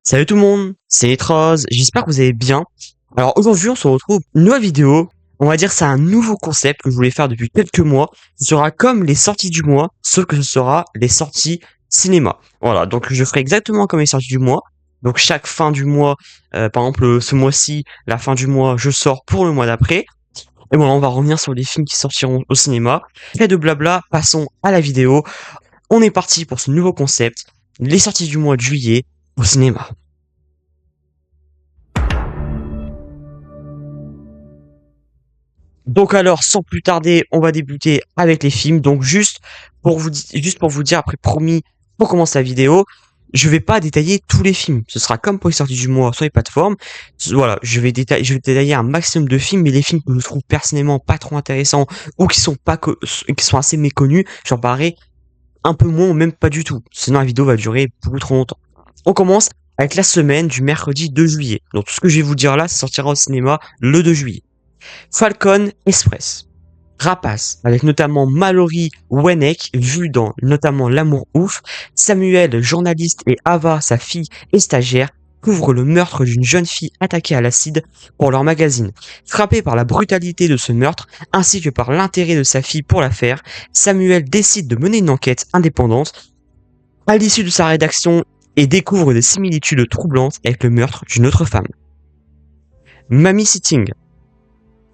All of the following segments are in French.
Salut tout le monde, c'est Etros, j'espère que vous allez bien. Alors aujourd'hui on se retrouve pour une nouvelle vidéo, on va dire c'est un nouveau concept que je voulais faire depuis quelques mois. Ce sera comme les sorties du mois, sauf que ce sera les sorties cinéma. Voilà, donc je ferai exactement comme les sorties du mois. Donc chaque fin du mois, par exemple ce mois-ci, la fin du mois, je sors pour le mois d'après. Et voilà, on va revenir sur les films qui sortiront au cinéma. Fait de blabla, passons à la vidéo. On est parti pour ce nouveau concept, les sorties du mois de juillet au cinéma. Donc alors, sans plus tarder, on va débuter avec les films. Donc juste pour vous dire, après promis, pour commencer la vidéo, je vais pas détailler tous les films. Ce sera comme pour les sorties du mois sur les plateformes. Voilà, je vais détailler un maximum de films, mais les films que je trouve personnellement pas trop intéressants ou qui sont assez méconnus, j'en parlerai un peu moins ou même pas du tout. Sinon la vidéo va durer beaucoup trop longtemps. On commence avec la semaine du mercredi 2 juillet. Donc tout ce que je vais vous dire là, ça sortira au cinéma le 2 juillet. Falcon Express. Rapace, avec notamment Mallory Wenneck, vue dans notamment L'amour ouf, Samuel, journaliste, et Ava, sa fille et stagiaire, couvrent le meurtre d'une jeune fille attaquée à l'acide pour leur magazine. Frappé par la brutalité de ce meurtre, ainsi que par l'intérêt de sa fille pour l'affaire, Samuel décide de mener une enquête indépendante à l'issue de sa rédaction et découvre des similitudes troublantes avec le meurtre d'une autre femme. Mamie Sitting.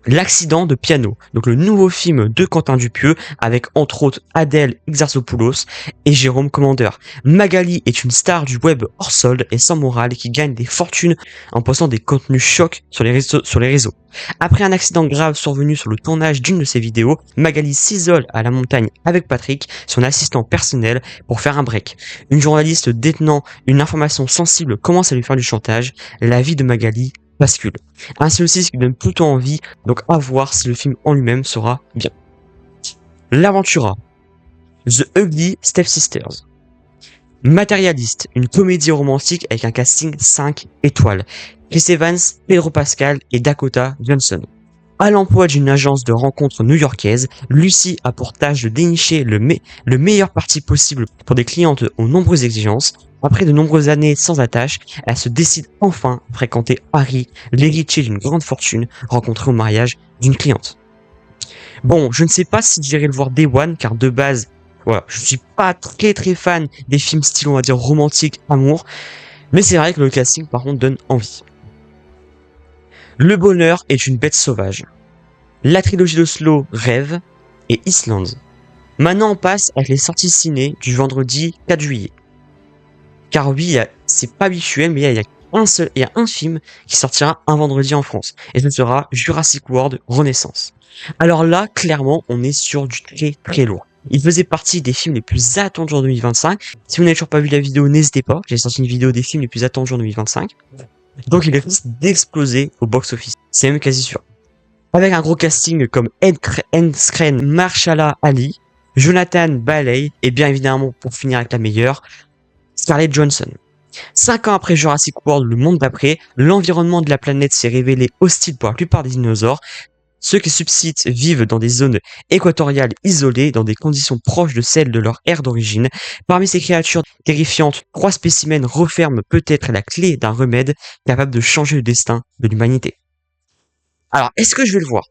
L'accident de piano, donc le nouveau film de Quentin Dupieux avec entre autres Adèle Exarchopoulos et Jérôme Commander. Magali est une star du web hors solde et sans morale qui gagne des fortunes en postant des contenus chocs sur les réseaux. Après un accident grave survenu sur le tournage d'une de ses vidéos, Magali s'isole à la montagne avec Patrick, son assistant personnel, pour faire un break. Une journaliste détenant une information sensible commence à lui faire du chantage. La vie de Magali bascule. Ainsi aussi, ce qui donne plutôt envie, donc à voir si le film en lui-même sera bien. L'Aventura. The Ugly Stepsisters. Matérialiste, une comédie romantique avec un casting 5 étoiles. Chris Evans, Pedro Pascal et Dakota Johnson. À l'emploi d'une agence de rencontres new-yorkaise, Lucy a pour tâche de dénicher le meilleur parti possible pour des clientes aux nombreuses exigences. Après de nombreuses années sans attache, elle se décide enfin à fréquenter Harry, l'héritier d'une grande fortune, rencontré au mariage d'une cliente. Bon, je ne sais pas si j'irai le voir Day One, car de base, voilà, je suis pas très fan des films style, on va dire, romantique, amour, mais c'est vrai que le casting, par contre, donne envie. Le bonheur est une bête sauvage. La trilogie de Slow, Rêve et Island. Maintenant, on passe avec les sorties ciné du vendredi 4 juillet. Car oui, c'est pas habituel, mais il y a un film qui sortira un vendredi en France. Et ce sera Jurassic World Renaissance. Alors là, clairement, on est sur du très lourd. Il faisait partie des films les plus attendus en 2025. Si vous n'avez toujours pas vu la vidéo, n'hésitez pas. J'ai sorti une vidéo des films les plus attendus en 2025. Donc il risque d'exploser au box-office. C'est même quasi sûr. Avec un gros casting comme Skren Marshala Ali, Jonathan Bailey, et bien évidemment, pour finir avec la meilleure, Scarlett Johansson. 5 ans après Jurassic World, le monde d'après, l'environnement de la planète s'est révélé hostile pour la plupart des dinosaures. Ceux qui subsistent vivent dans des zones équatoriales isolées, dans des conditions proches de celles de leur ère d'origine. Parmi ces créatures terrifiantes, 3 spécimens referment peut-être la clé d'un remède capable de changer le destin de l'humanité. Alors, est-ce que je vais le voir?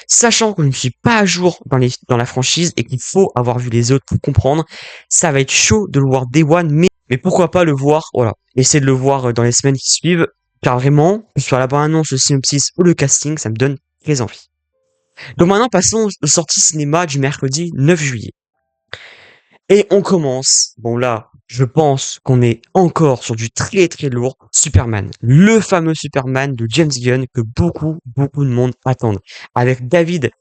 Sachant que je ne suis pas à jour dans la franchise et qu'il faut avoir vu les autres pour comprendre, ça va être chaud de le voir Day One, mais pourquoi pas le voir, voilà. Essayer de le voir dans les semaines qui suivent, car vraiment, que ce soit la bande-annonce, le synopsis ou le casting, ça me donne très envie. Donc maintenant, passons aux sorties cinéma du mercredi 9 juillet. Et on commence, bon là, je pense qu'on est encore sur du très lourd, Superman. Le fameux Superman de James Gunn que beaucoup de monde attendent. Avec David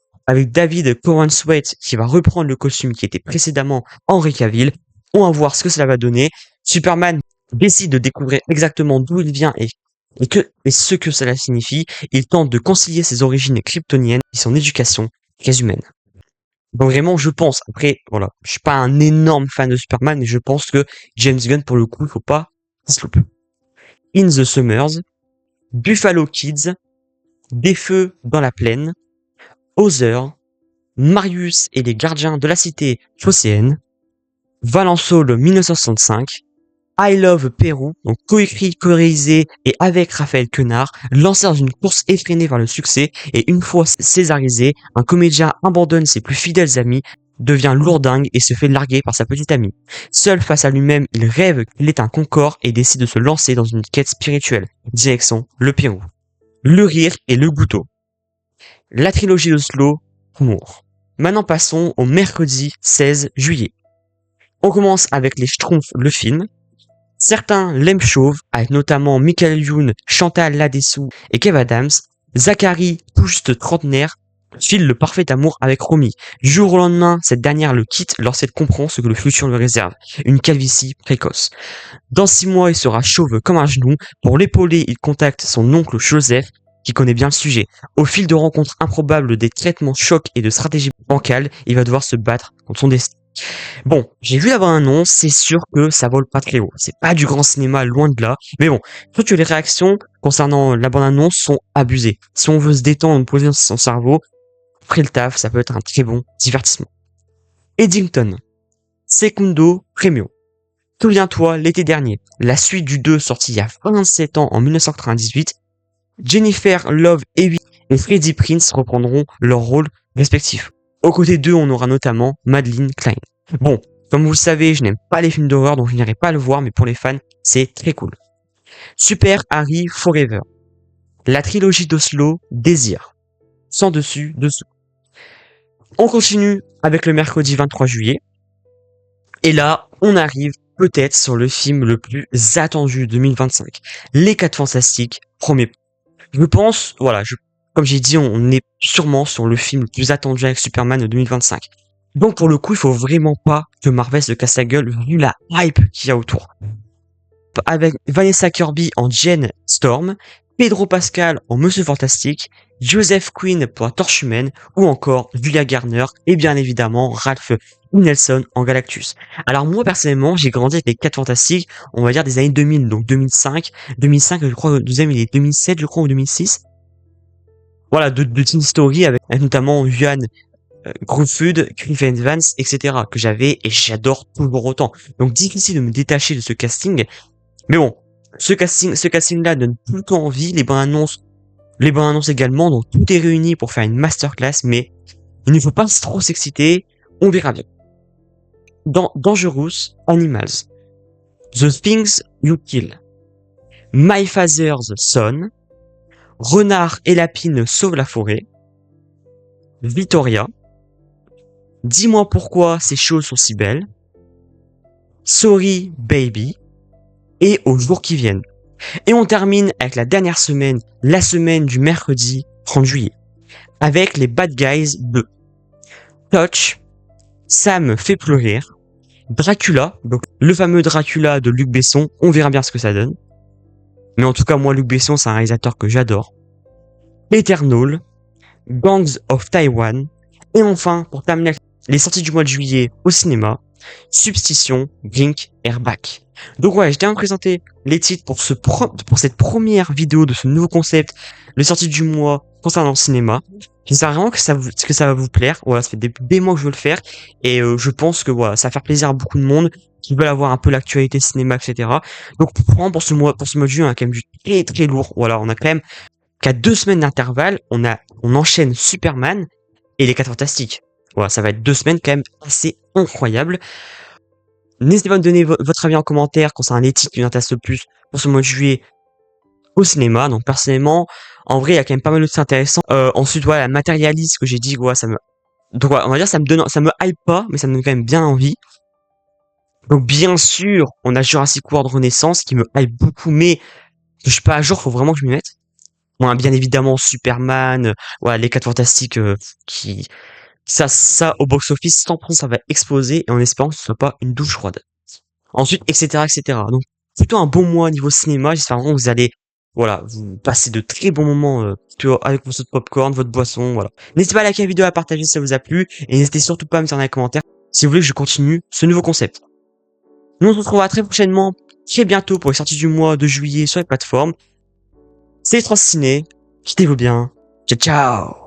Corenswet qui va reprendre le costume qui était précédemment Henry Cavill. On va voir ce que cela va donner. Superman décide de découvrir exactement d'où il vient et ce que cela signifie. Il tente de concilier ses origines kryptoniennes et son éducation très humaine. Donc vraiment, je pense, après, voilà, je suis pas un énorme fan de Superman, mais je pense que James Gunn, pour le coup, il faut pas qu'il se loupe. In the Summers, Buffalo Kids, Des feux dans la plaine, Other, Marius et les gardiens de la cité phocéenne, Valençol 1965, I Love Pérou, donc coécrit, co-réalisé et avec Raphaël Quenard, lancé dans une course effrénée vers le succès et une fois césarisé, un comédien abandonne ses plus fidèles amis, devient lourdingue et se fait larguer par sa petite amie. Seul face à lui-même, il rêve qu'il est un Concorde et décide de se lancer dans une quête spirituelle. Direction le Pérou. Le rire et le goutot. La trilogie d'Oslo, Humour. Maintenant passons au mercredi 16 juillet. On commence avec les Schtroumpfs, le film. Certains l'aiment chauve, avec notamment Michael Youn, Chantal Ladessou et Kev Adams. Zachary, tout juste trentenaire, file le parfait amour avec Romy. Du jour au lendemain, cette dernière le quitte lorsqu'elle comprend ce que le futur lui réserve. Une calvitie précoce. Dans 6 mois, il sera chauve comme un genou. Pour l'épauler, il contacte son oncle Joseph, qui connaît bien le sujet. Au fil de rencontres improbables, des traitements chocs et de stratégies bancales, il va devoir se battre contre son destin. Bon, j'ai vu la bande-annonce, c'est sûr que ça vole pas très haut. C'est pas du grand cinéma, loin de là. Mais bon, je trouve que les réactions concernant la bande-annonce sont abusées. Si on veut se détendre, poser son cerveau, après le taf, ça peut être un très bon divertissement. Eddington. Secundo Premio. Souviens-toi, l'été dernier, la suite du 2 sorti il y a 27 ans en 1998, Jennifer Love Hewitt et Freddie Prinze reprendront leurs rôles respectifs. Aux côtés d'eux, on aura notamment Madeline Klein. Bon, comme vous le savez, je n'aime pas les films d'horreur, donc je n'irai pas le voir, mais pour les fans, c'est très cool. Super Harry Forever. La trilogie d'Oslo, Désir. Sans dessus, dessous. On continue avec le mercredi 23 juillet. Et là, on arrive peut-être sur le film le plus attendu 2025. Les 4 Fantastiques, premier. Je pense, voilà, comme j'ai dit, on est sûrement sur le film le plus attendu avec Superman de 2025. Donc pour le coup, il faut vraiment pas que Marvel se casse la gueule vu la hype qu'il y a autour. Avec Vanessa Kirby en Jane Storm, Pedro Pascal en Monsieur Fantastique, Joseph Quinn pour la Torche Humaine, ou encore Julia Garner, et bien évidemment Ralph Nelson en Galactus. Alors moi personnellement, j'ai grandi avec les 4 Fantastiques, on va dire des années 2000, donc 2005, je crois, le deuxième il est 2007 je crois, ou 2006. Voilà, de Teen Story avec notamment Ian Gruffudd, Chris Evans, etc. que j'avais et j'adore toujours autant. Donc difficile de me détacher de ce casting. Mais bon, ce casting-là donne plutôt envie. Les bandes annonces également. Donc tout est réuni pour faire une masterclass. Mais il ne faut pas trop s'exciter. On verra bien. Dans Dangerous Animals, The Things You Kill, My Father's Son, Renard et Lapine sauvent la forêt, Victoria, Dis-moi pourquoi ces choses sont si belles, Sorry Baby, et Aux jours qui viennent. Et on termine avec la dernière semaine, la semaine du mercredi 30 juillet, avec les Bad Guys 2. Touch, Ça me fait pleurer, Dracula, donc le fameux Dracula de Luc Besson, on verra bien ce que ça donne. Mais en tout cas, moi, Luc Besson, c'est un réalisateur que j'adore. Eternal, Gangs of Taiwan, et enfin, pour terminer les sorties du mois de juillet au cinéma, Substitution, Blink, Airback. Donc ouais, je tiens à présenter les titres pour cette première vidéo de ce nouveau concept, les sorties du mois concernant le cinéma. J'espère vraiment que ça va vous plaire. Voilà, ça fait des mois que je veux le faire et je pense que voilà, ça va faire plaisir à beaucoup de monde qui veulent avoir un peu l'actualité cinéma, etc. Donc pour ce mois de juin, on a quand même du très très lourd. Voilà, on a quand même qu'à 2 semaines d'intervalle, on enchaîne Superman et les 4 Fantastiques. Voilà, ça va être 2 semaines quand même assez incroyables. N'hésitez pas à me donner votre avis en commentaire concernant les titres qui vous intéressent le plus pour ce mois de juillet au cinéma. Donc personnellement, en vrai, il y a quand même pas mal de trucs intéressants. Ensuite, voilà, la matérialiste que j'ai dit, voilà, donc voilà, on va dire ça me hype pas, mais ça me donne quand même bien envie. Donc bien sûr, on a Jurassic World Renaissance qui me hype beaucoup, mais je suis pas à jour, faut vraiment que je m'y mette. On a bien évidemment Superman, voilà, les 4 Fantastiques qui ça au box-office, 100% ça va exploser et en espérant que ce soit pas une douche froide. Ensuite, etc., etc. Donc, plutôt un bon mois niveau cinéma. J'espère vraiment que vous allez, voilà, vous passer de très bons moments avec votre popcorn, votre boisson, voilà. N'hésitez pas à liker la vidéo, à partager si ça vous a plu et n'hésitez surtout pas à me dire dans les commentaires si vous voulez que je continue ce nouveau concept. Nous on se retrouvera très prochainement, très bientôt pour les sorties du mois de juillet sur les plateformes. C'est les 3 ciné. Quittez-vous bien. Ciao, ciao!